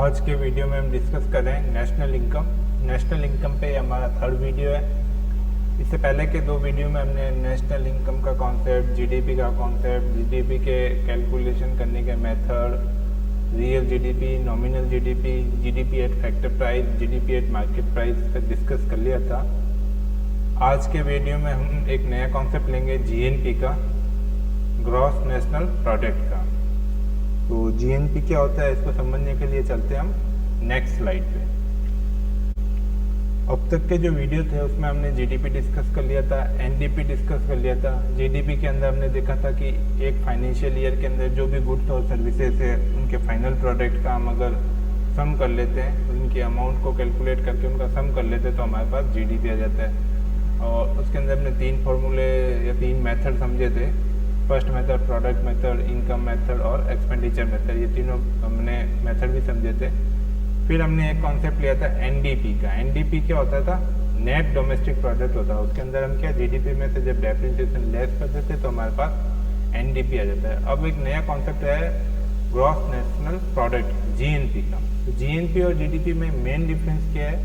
आज के वीडियो में हम डिस्कस कर रहे हैं नेशनल इनकम। नेशनल इनकम पे हमारा थर्ड वीडियो है। इससे पहले के दो वीडियो में हमने नेशनल इनकम का कॉन्सेप्ट, जीडीपी का कॉन्सेप्ट, जीडीपी के कैलकुलेशन करने के method, real GDP, nominal GDP, GDP at factor price, GDP at market price पे डिस्कस कर लिया था। आज के वीडियो में हम एक नया कॉन्सेप्ट लेंगे जीएनपी का, ग्रॉस नेशनल प्रोडक्ट का। तो जीएनपी क्या होता है इसको समझने के लिए चलते हैं हम नेक्स्ट स्लाइड पे। अब तक के जो वीडियो थे उसमें हमने जीडीपी डिस्कस कर लिया था, एनडीपी डिस्कस कर लिया था। जीडीपी के अंदर हमने देखा था कि एक फाइनेंशियल ईयर के अंदर जो भी गुड्स और सर्विसेज है उनके फाइनल प्रोडक्ट का हम अगर सम कर लेते हैं, उनके अमाउंट को कैलकुलेट करके उनका सम कर लेते हैं तो हमारे पास जीडीपी आ जाता है। और उसके अंदर हमने तीन फॉर्मूले या तीन मेथड समझे थे। First method product method, income method और एक्सपेंडिचर मेथड, ये तीनों हमने मेथड भी समझे थे। फिर हमने एक कॉन्सेप्ट लिया था एनडीपी का। एनडीपी क्या होता था? नेट डोमेस्टिक प्रोडक्ट होता है। उसके अंदर हम क्या जीडीपी में से जब डेप्रिसिएशन लेस करते थे तो हमारे पास एनडीपी आ जाता है। अब एक नया कॉन्सेप्ट है ग्रॉस नेशनल प्रोडक्ट, जीएनपी का। तो जीएनपी और जीडीपी में मेन डिफरेंस क्या है?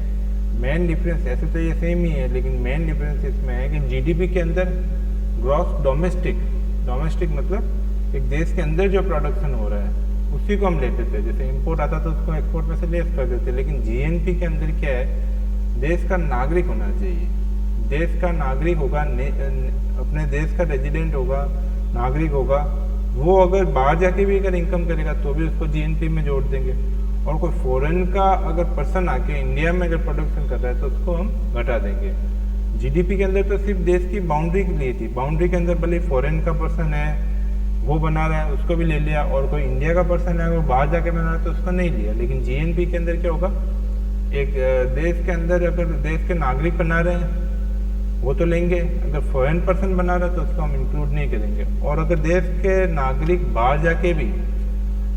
मेन डिफरेंस, ऐसे तो ये सेम ही है, लेकिन मेन डिफरेंस इसमें है कि जीडीपी के अंदर ग्रॉस डोमेस्टिक मतलब एक देश के अंदर जो प्रोडक्शन हो रहा है उसी को हम लेते थे। जैसे इंपोर्ट आता तो उसको एक्सपोर्ट में से लेस कर देते। लेकिन जीएनपी के अंदर क्या है? देश का नागरिक होना चाहिए। देश का नागरिक होगा, अपने देश का रेजिडेंट होगा, नागरिक होगा। वो अगर बाहर जाके भी अगर इनकम करेगा तो भी उसको जीएनपी में जोड़ देंगे। और कोई फॉरेन का अगर पर्सन आके इंडिया में अगर प्रोडक्शन कर रहा है तो उसको हम घटा देंगे। जीडीपी के अंदर तो सिर्फ देश की बाउंड्री के लिए थी। बाउंड्री के अंदर भले फॉरेन का पर्सन है वो बना रहा है उसको भी ले लिया, और कोई इंडिया का पर्सन है वो बाहर जाके बना रहा है तो उसको नहीं लिया। लेकिन जीएनपी के अंदर क्या होगा? एक देश के अंदर अगर देश के नागरिक बना रहे हैं वो तो लेंगे, अगर फॉरेन पर्सन बना रहा है तो उसको हम इंक्लूड नहीं करेंगे। और अगर देश के नागरिक बाहर जाके भी,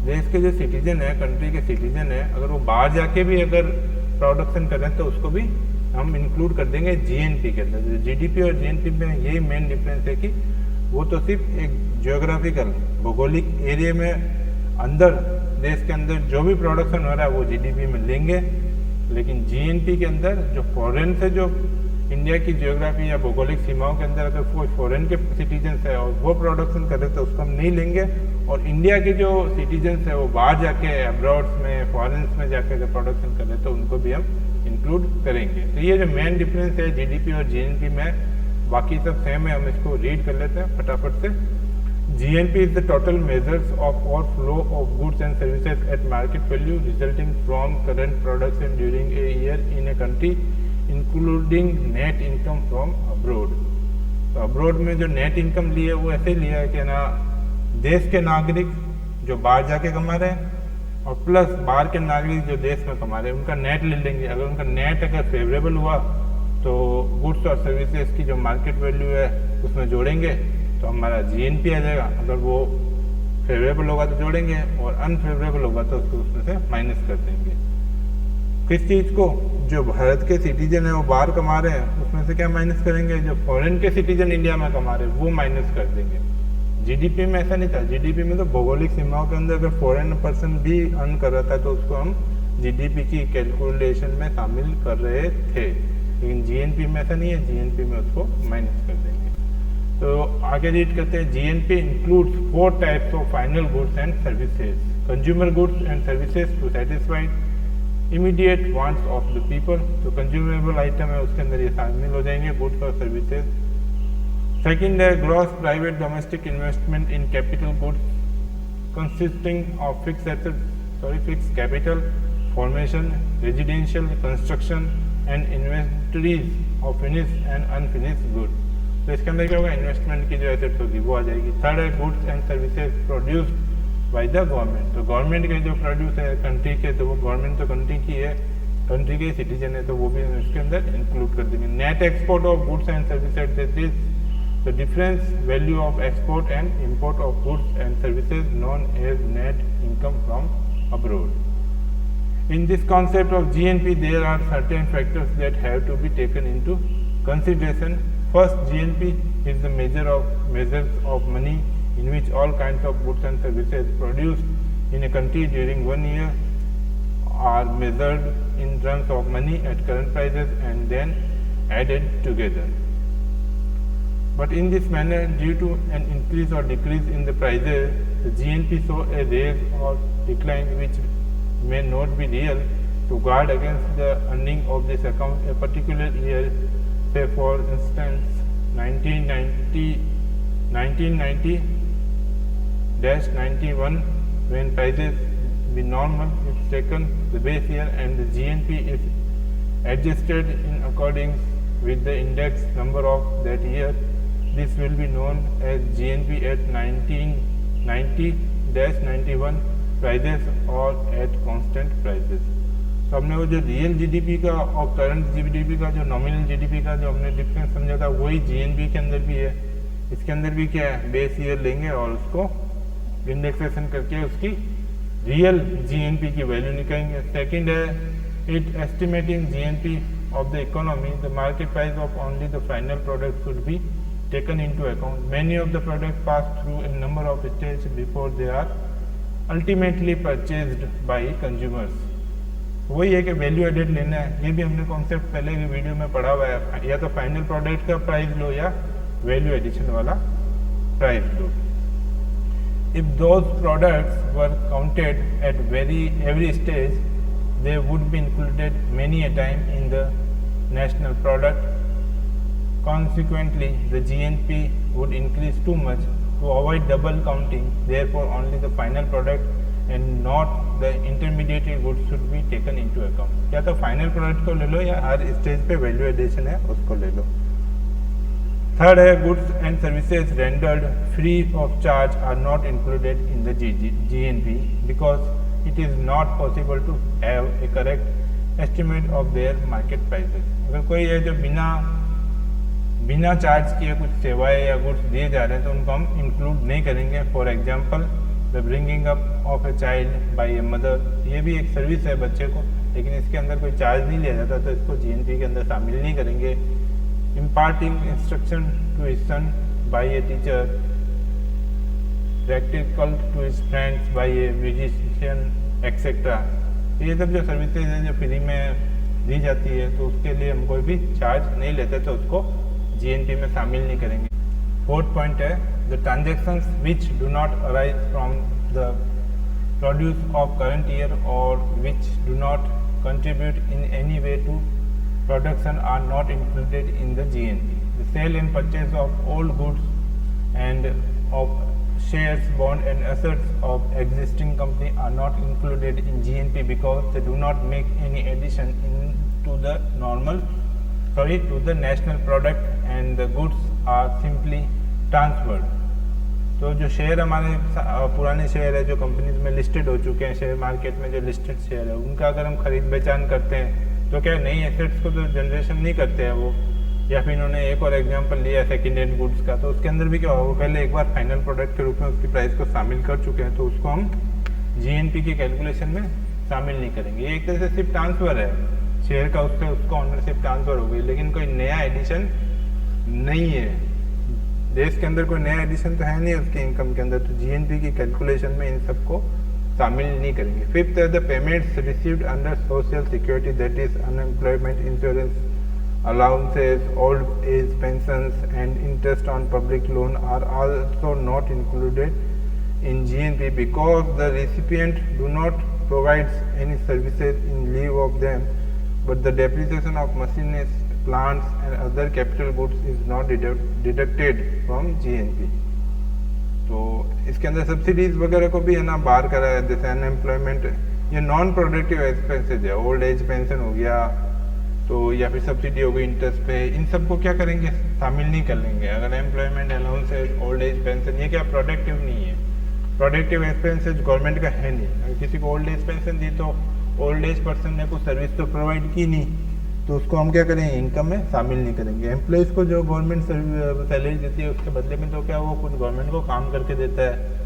देश के जो सिटीजन है, कंट्री के सिटीजन है, अगर वो बाहर जाके भी अगर प्रोडक्शन कर रहे हैं तो उसको भी हम इंक्लूड कर देंगे जीएनपी के अंदर। जीडीपी और जीएनपी में यही मेन डिफरेंस है कि वो तो सिर्फ एक जियोग्राफिकल, भौगोलिक एरिया में अंदर, देश के अंदर जो भी प्रोडक्शन हो रहा है वो जीडीपी में लेंगे। लेकिन जीएनपी के अंदर जो फॉरेन से, जो इंडिया की जियोग्राफी या भौगोलिक सीमाओं के अंदर अगर कोई फॉरेन के सिटीजन्स है और वो प्रोडक्शन कर रहे तो उसको हम नहीं लेंगे। और इंडिया के जो सिटीजन्स है वो बाहर जाके अब्रॉड्स में, फॉरेन्स में जाके अगर प्रोडक्शन कर रहे तो उनको भी हम इंक्लूड करेंगे। तो ये जो मेन डिफरेंस है जीडीपी और जीएनपी में, बाकी सब सेम है। हम इसको रीड कर लेते हैं फटाफट से। GNP is the total measures of और flow of goods and services at market value resulting from current production during a year in a country including net income from abroad. तो अब्रोड में जो net income ली है वो ऐसे लिया है कि ना, देश के नागरिक जो बाहर जाके कमा रहे हैं और प्लस बाहर के नागरिक जो देश में कमा रहे हैं उनका नेट ले लेंगे। अगर उनका नेट अगर फेवरेबल हुआ तो गुड्स और सर्विसेज की जो मार्केट वैल्यू है उसमें जोड़ेंगे तो हमारा जीएनपी आ जाएगा। अगर वो फेवरेबल होगा तो जोड़ेंगे और अनफेवरेबल होगा तो उसको उसमें से माइनस कर देंगे। किस चीज़ को? जो भारत के सिटीजन है वो बाहर कमा रहे हैं उसमें से क्या माइनस करेंगे? जो फॉरेन के सिटीजन इंडिया में कमा रहे हैं वो माइनस कर देंगे। जीडीपी में ऐसा नहीं था। जीडीपी में तो भौगोलिक सीमाओं के अंदर अगर फॉरेन पर्सन भी अर्न कर रहा था तो उसको हम जीडीपी की कैलकुलेशन में शामिल कर रहे थे। लेकिन जीएनपी में ऐसा नहीं है, जीएनपी में उसको माइनस कर देंगे। तो आगे रीड करते हैं। GNP includes 4 types of final goods and services, consumer goods and services to satisfied immediate wants of the people. तो कंज्यूमेबल आइटम है उसके अंदर ये शामिल हो जाएंगे, गुड्स और सर्विसेज। सेकेंड है gross private domestic investment in capital goods consisting of fix capital formation, residential construction and inventories of finished and unfinished goods. तो इसके अंदर क्या होगा? इन्वेस्टमेंट की जो एसेट्स होगी वो आ जाएगी। थर्ड है goods and services produced by the government. तो गवर्नमेंट के जो प्रोड्यूस है कंट्री के, तो वो गवर्नमेंट तो कंट्री की है, कंट्री के सिटीजन है तो वो भी इसके अंदर इंक्लूड कर देंगे। Net export of goods and services, that is the difference value of export and import of goods and services known as net income from abroad. In this concept of GNP, there are certain factors that have to be taken into consideration. First, GNP is the measures of money in which all kinds of goods and services produced in a country during 1 year are measured in terms of money at current prices and then added together. But in this manner, due to an increase or decrease in the prices, the GNP saw a rise or decline which may not be real. To guard against the earning of this account a particular year, say for instance 1990-91, when prices be normal, it's taken the base year and the GNP is adjusted in accordance with the index number of that year. This will be known as GNP at 1990-91 prices or at constant prices. तो हमने वो जो real GDP का और current GDP का जो nominal GDP का जो हमने डिफरेंस समझा था वही जीएनपी के अंदर भी है। इसके अंदर भी क्या है, बेस ईयर लेंगे और उसको इंडेक्सेशन करके उसकी रियल जीएनपी की वैल्यू निकालेंगे। सेकंड है it estimating GNP of the economy, the market price of only the final product should be taken into account. Many of the products pass through a number of stages before they are ultimately purchased by consumers. वही है कि value added लेना है, ये भी हमने concept पहले की वीडियो में पढ़ा हुआ है, या तो फाइनल प्रोडक्ट का प्राइस लो या वैल्यू एडिशन वाला price low. If those products were counted at every stage, they would be included many a time in the national product. Consequently, the GNP would increase too much. To avoid double counting, therefore only the final product and not the intermediate goods should be taken into account. या तो final product को ले लो या हर stage पे value addition है उसको ले लो. थर्ड है goods and services rendered free of charge are not included in the GNP because it is not possible to have a correct estimate of their market prices. अगर कोई है जो बिना चार्ज किए कुछ सेवाएं या गुड्स दिए जा रहे हैं तो उनको हम इंक्लूड नहीं करेंगे. For example the bringing up of a child by a mother, ये भी एक सर्विस है बच्चे को, लेकिन इसके अंदर कोई चार्ज नहीं लिया जाता तो इसको GNP के अंदर शामिल नहीं करेंगे. Imparting instruction to his son by a teacher, practical to his friends by a musician etcetera, ये सब जो सर्विसेज है जो फ्री में दी जाती है तो उसके लिए हम कोई भी चार्ज नहीं लेते तो उसको GNP में शामिल नहीं करेंगे. फोर्थ पॉइंट है the transactions which do not arise from the produce of current year और which do not contribute in any way to production are not included in the GNP. The sale and purchase of old goods and of shares, bond and assets of existing company are not included in GNP because they do not make any addition to the national product and the goods are simply transferred. तो जो share हमारे पुराने share है जो companies में listed हो चुके हैं, शेयर मार्केट में जो लिस्टेड शेयर है उनका अगर हम खरीद बेचान करते हैं तो क्या नई एसेट्स को तो जनरेशन नहीं करते हैं वो. या फिर इन्होंने एक और एग्जांपल लिया सेकेंड हैंड गुड्स का, तो उसके अंदर भी क्या होगा, पहले एक बार फाइनल प्रोडक्ट के रूप में उसकी प्राइस को शामिल कर चुके हैं तो उसको हम GNP की कैलकुलेशन में शामिल नहीं करेंगे. ये एक तरह से सिर्फ ट्रांसफर है शेयर का, उससे उसको ऑनरशिप ट्रांसफर हो गई, लेकिन कोई नया एडिशन नहीं है. देश के अंदर कोई नया एडिशन तो है नहीं उसकी इनकम के अंदर, तो GNP की कैलकुलेशन में इन सबको शामिल नहीं करेंगे. फिफ्थ है the payments received under social security that is unemployment insurance, allowances, old age pensions and interest on public loan are also not included in GNP because the recipient do not provide any services in lieu of them, but the depreciation of machines, plants and other capital goods is not deducted from GNP. तो इसके अंदर subsidies वगैरह को भी है ना बाहर करा है, जैसे अनएम्प्लॉयमेंट, ये नॉन प्रोडक्टिव एक्सपेंसेज है, ओल्ड एज पेंशन हो गया तो या फिर सब्सिडी हो गई इंटरेस्ट पे, इन सबको क्या करेंगे शामिल नहीं कर लेंगे. अगर employment allowances, old age pension, ये क्या प्रोडक्टिव नहीं है, प्रोडक्टिव एक्सपेंसेज गवर्नमेंट का है नहीं. अगर किसी को ओल्ड एज पेंशन दी तो ओल्ड एज पर्सन ने कुछ सर्विस तो प्रोवाइड की नहीं तो उसको हम क्या करेंगे इनकम में शामिल नहीं करेंगे. एम्प्लॉयज़ को जो गवर्नमेंट सैलरी देती है उसके बदले में तो क्या वो कुछ गवर्नमेंट को काम करके देता है,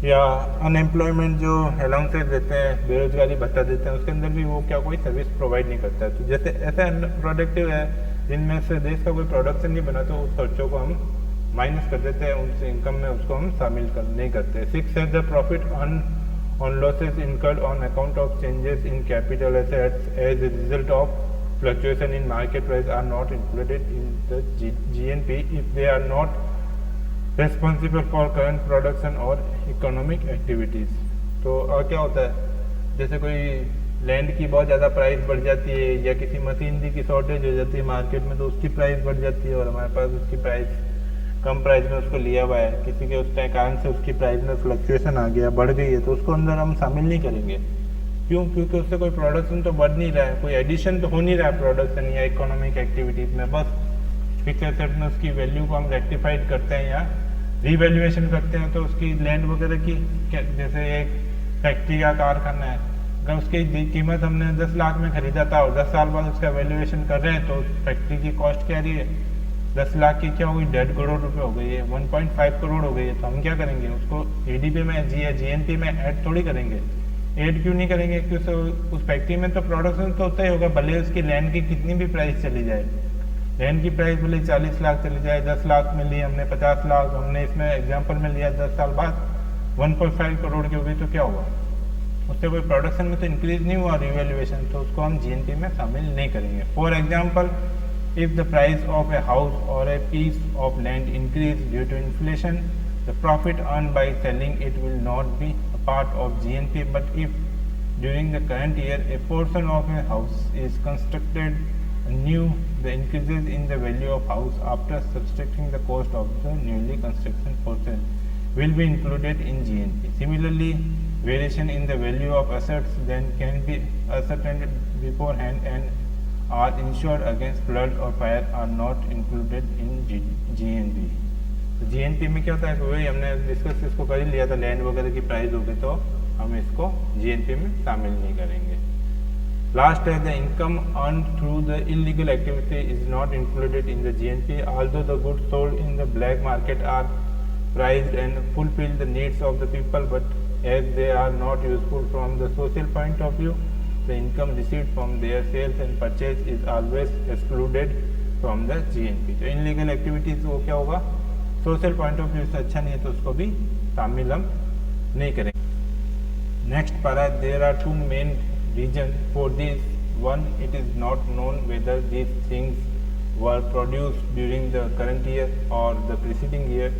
या अनएम्प्लॉयमेंट जो अलाउंसेज देते हैं, बेरोजगारी भत्ता देते हैं, उसके अंदर भी वो क्या कोई सर्विस प्रोवाइड नहीं करता है. तो जैसे ऐसा प्रोडक्टिव है जिनमें से देश का कोई प्रोडक्शन नहीं बना तो उस खर्चों को हम माइनस कर देते हैं, उनसे इनकम में उसको हम शामिल नहीं करते. सिक्स है the profit earn on losses incurred on account of changes in capital assets as a result of fluctuation in market price are not included in the GNP if they are not responsible for current production or economic activities। तो क्या होता है, जैसे कोई land की बहुत ज़्यादा price बढ़ जाती है या किसी मशीनरी की शॉर्टेज हो जाती है मार्केट में, तो उसकी प्राइस बढ़ जाती है और हमारे पास उसकी प्राइस कम प्राइस में उसको लिया हुआ है, किसी के उस कारण से उसकी प्राइस में फ्लक्चुएशन आ गया, बढ़ गई है, तो उसको अंदर हम शामिल नहीं करेंगे। क्यों? क्योंकि उससे कोई प्रोडक्शन तो बढ़ नहीं रहा है, कोई एडिशन तो हो नहीं रहा है प्रोडक्शन या इकोनॉमिक एक्टिविटीज़ में। बस फिक्स एसेट में उसकी वैल्यू को हम रेक्टिफाइड करते हैं या रीवैल्यूएशन करते हैं। तो उसकी लैंड वगैरह की जैसे एक फैक्ट्री का कारखाना है, अगर उसकी कीमत हमने 10 लाख में खरीदा था और 10 साल बाद उसका वैल्यूएशन कर रहे हैं, तो फैक्ट्री की कॉस्ट क्या रही है, 10 लाख की क्या हो गई, 1.5 करोड़ रुपए हो गई है, 1.5 करोड़ हो गई है। तो हम क्या करेंगे, उसको एडीपी में जीएनपी में ऐड थोड़ी करेंगे। ऐड क्यों नहीं करेंगे? क्योंकि उस फैक्ट्री में तो प्रोडक्शन तो होता ही होगा, भले उसकी लैंड की कितनी भी प्राइस चली जाए। लैंड की प्राइस भले 40 लाख चली जाए, 10 लाख में ली हमने, 50 लाख हमने इसमें एग्जाम्पल में लिया, 10 साल बाद 1.5 करोड़ की हो गई, तो क्या हुआ, उससे कोई प्रोडक्शन में तो इंक्रीज नहीं हुआ रिवैल्यूएशन, तो उसको हम जीएनपी में शामिल नहीं करेंगे। For example, if the price of a house or a piece of land increase due to inflation, the profit earned by selling it will not be a part of GNP. But if during the current year a portion of a house is constructed new, the increases in the value of house after subtracting the cost of the newly construction portion will be included in GNP. Similarly, variation in the value of assets then can be ascertained beforehand and are insured against flood or fire are not included in GNP। तो GNP में क्या होता है, वही हमने discuss इसको कर ही लिया था, लैंड वगैरह की प्राइस हो गई तो हम इसको GNP में शामिल नहीं करेंगे। लास्ट है, the income earn through the illegal activity is not included in the GNP although the goods sold in the black market are priced and fulfill the needs of the people, but as they are not useful from the social point of view, the income received from their sales and purchase is always excluded from the GNP। तो illegal activities वो क्या होगा, social point of view से अच्छा नहीं है, तो उसको भी शामिल हम नहीं करेंगे। Next para, there are 2 main reason for this. One, it is not known whether these things were produced during the current year और the preceding year.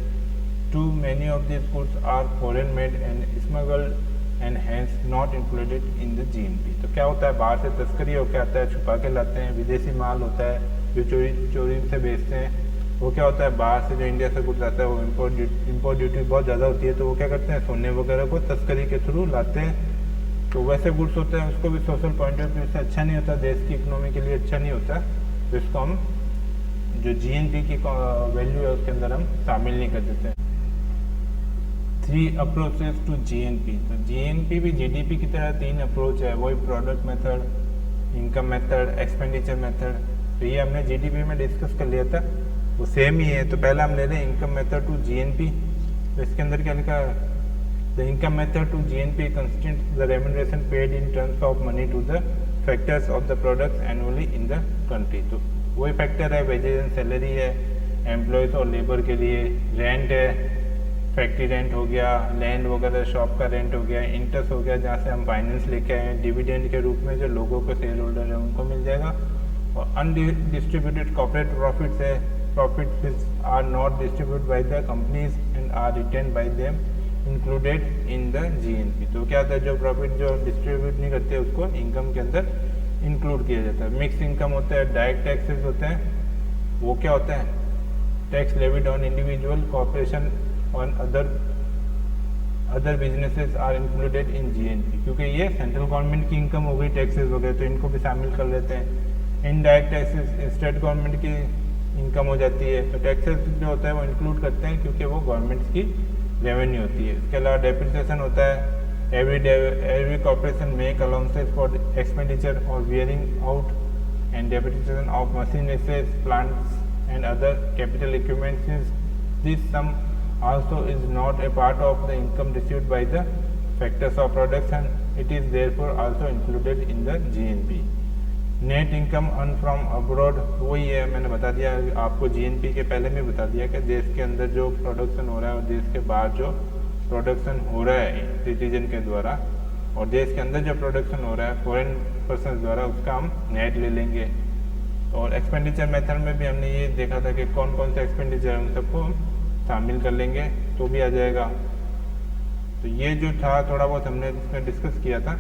Too many of these goods are foreign made and smuggled and hence not included in the GNP। तो क्या होता है, बाहर से तस्करी होकर आता है, छुपा के लाते हैं, विदेशी माल होता है जो चोरी से बेचते हैं। वो क्या होता है, बाहर से जो इंडिया से गुड्स आता है वो इम्पोर्ट ड्यूटी बहुत ज़्यादा होती है, तो वो क्या करते हैं, सोने वगैरह को तस्करी के थ्रू लाते हैं। तो वैसे गुड्स होते हैं, उसको भी सोशल पॉइंट ऑफ व्यू से अच्छा नहीं होता, देश की इकोनॉमी के लिए अच्छा नहीं होता, तो इसको हम जो GNP की वैल्यू है उसके अंदर हम शामिल नहीं कर देते हैं। 3 अप्रोचेस टू GNP। तो GNP भी GDP की तरह 3 अप्रोच है, वही product method, income method, expenditure method. तो ये हमने GDP में डिस्कस कर लिया था, वो सेम ही है। तो पहला हम ले रहे हैं इनकम मेथड टू GNP। तो इसके अंदर क्या लिखा है, the income method to GNP consists the remuneration paid in terms of money to the factors of the products annually in the country. तो वही फैक्टर है, वेजेस एंड सैलरी है, एम्प्लॉयज़ और लेबर के लिए, रेंट है, फैक्ट्री रेंट हो गया, लैंड वगैरह शॉप का रेंट हो गया, इंटरेस्ट हो गया जहाँ से हम फाइनेंस लेके आए, डिविडेंड के रूप में जो लोगों को शेयर होल्डर है उनको मिल जाएगा, और अनडिस्ट्रीब्यूटेड कॉर्पोरेट प्रॉफिट्स है, profits which are not distributed by the companies and are retain by them included in the GNP। तो क्या होता है, जो प्रॉफिट जो डिस्ट्रीब्यूट नहीं करते उसको इनकम के अंदर इंक्लूड किया जाता है। मिक्स इनकम होता है, डायरेक्ट टैक्सेस होते हैं, वो क्या होता है, tax levied on individual, corporation और other businesses are included in GNP। क्योंकि ये सेंट्रल गवर्नमेंट की इनकम हो गई, टैक्सेस वगैरह, तो इनको भी शामिल कर लेते हैं। इनडायरेक्ट टैक्सेस स्टेट गवर्नमेंट की इनकम हो जाती है, तो टैक्सेस जो होता है वो इंक्लूड करते हैं क्योंकि वो गवर्नमेंट की रेवेन्यू होती है। इसके अलावा डेप्रिसिएशन होता है, every corporation make allowances for expenditure और wearing out and depreciation of machine assets, plants and other capital equipments. This sum also is not a part of the income received by the factors of production, it is therefore also included in the GNP। Net income earn from abroad वही है, मैंने बता दिया आपको GNP के पहले में बता दिया कि देश के अंदर जो प्रोडक्शन हो रहा है और देश के बाहर जो प्रोडक्शन हो रहा है सिटीजन के द्वारा और देश के अंदर जो प्रोडक्शन हो रहा है फॉरेन पर्सन द्वारा, उसका हम नेट ले लेंगे। और एक्सपेंडिचर मेथड में भी हमने ये देखा था कि कौन कौन सा एक्सपेंडिचर है उन सबको हम शामिल कर लेंगे तो भी आ जाएगा। तो ये जो था थोड़ा बहुत हमने इसमें डिस्कस किया था।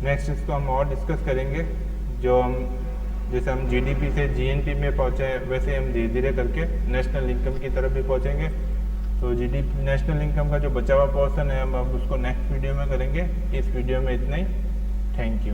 नेक्स्ट इसको हम और डिस्कस करेंगे। जो हम जैसे हम जीडीपी से जीएनपी में पहुँचे वैसे हम धीरे धीरे करके नेशनल इनकम की तरफ भी पहुँचेंगे। तो जीडीपी नेशनल इनकम का जो बचा हुआ पोर्शन है हम अब उसको नेक्स्ट वीडियो में करेंगे। इस वीडियो में इतना ही। Thank you.